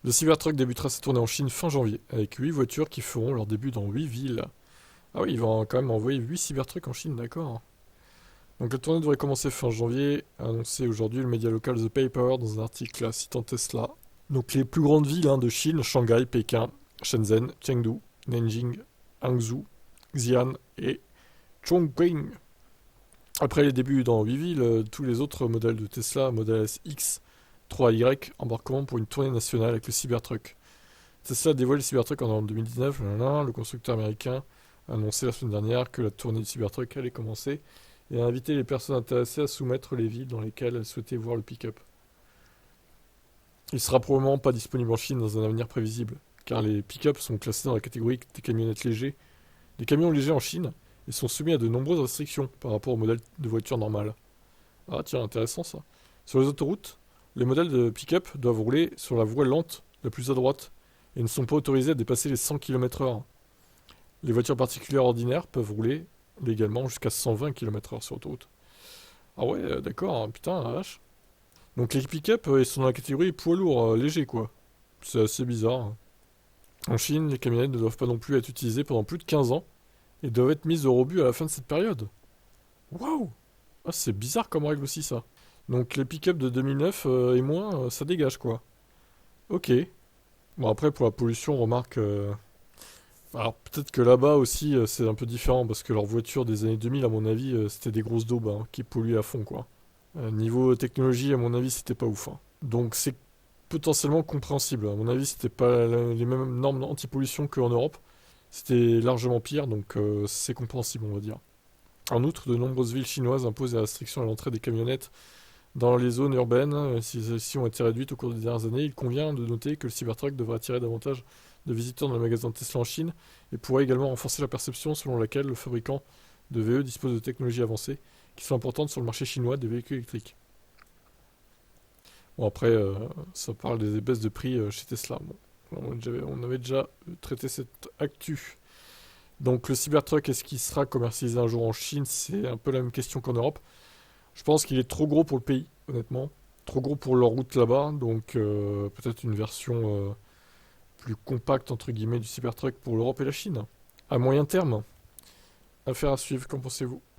Le Cybertruck débutera sa tournée en Chine fin janvier, avec 8 voitures qui feront leur début dans 8 villes. Ah oui, ils vont quand même envoyer 8 Cybertrucks en Chine, d'accord. Donc la tournée devrait commencer fin janvier, a annoncé aujourd'hui le média local The Paper dans un article citant Tesla. Donc les plus grandes villes de Chine, Shanghai, Pékin, Shenzhen, Chengdu, Nanjing, Hangzhou, Xi'an et Chongqing. Après les débuts dans 8 villes, tous les autres modèles de Tesla, Model S X, 3Y, embarqueront pour une tournée nationale avec le Cybertruck. Tesla dévoile le Cybertruck en novembre 2019. Le constructeur américain a annoncé la semaine dernière que la tournée du Cybertruck allait commencer et a invité les personnes intéressées à soumettre les villes dans lesquelles elles souhaitaient voir le pick-up. Il sera probablement pas disponible en Chine dans un avenir prévisible, car les pick-up sont classés dans la catégorie des camionnettes légers, des camions légers en Chine, et sont soumis à de nombreuses restrictions par rapport aux modèles de voitures normales. Ah tiens, intéressant ça. Sur les autoroutes, les modèles de pick-up doivent rouler sur la voie lente la plus à droite, et ne sont pas autorisés à dépasser les 100 km/h. Les voitures particulières ordinaires peuvent rouler légalement jusqu'à 120 km/h sur autoroute. Ah ouais, d'accord, hein, putain, la vache. Donc les pick-up, ils sont dans la catégorie poids lourd, léger quoi. C'est assez bizarre, hein. En Chine, les camionnettes ne doivent pas non plus être utilisées pendant plus de 15 ans et doivent être mises au rebut à la fin de cette période. Waouh. Ah, c'est bizarre comme règle aussi ça. Donc les pick-up de 2009 et moins, ça dégage quoi. Ok. Bon après pour la pollution, remarque... Alors peut-être que là-bas aussi c'est un peu différent parce que leurs voitures des années 2000 à mon avis c'était des grosses daubes qui polluaient à fond quoi. Niveau technologie à mon avis c'était pas ouf, hein. Donc c'est potentiellement compréhensible. À mon avis c'était pas les mêmes normes anti-pollution qu'en Europe. C'était largement pire donc c'est compréhensible on va dire. En outre, de nombreuses villes chinoises imposent des restrictions à l'entrée des camionnettes dans les zones urbaines. Si celles-ci ont été réduites au cours des dernières années, il convient de noter que le Cybertruck devrait attirer davantage de visiteurs dans les magasins de Tesla en Chine et pourrait également renforcer la perception selon laquelle le fabricant de VE dispose de technologies avancées qui sont importantes sur le marché chinois des véhicules électriques. Bon après, ça parle des baisses de prix chez Tesla. Bon, on avait déjà traité cette actu. Donc le Cybertruck, est-ce qu'il sera commercialisé un jour en Chine? C'est un peu la même question qu'en Europe. Je pense qu'il est trop gros pour le pays, honnêtement. Trop gros pour leur route là-bas, donc peut-être une version plus compacte entre guillemets du Cybertruck pour l'Europe et la Chine. À moyen terme, affaire à suivre, qu'en pensez-vous?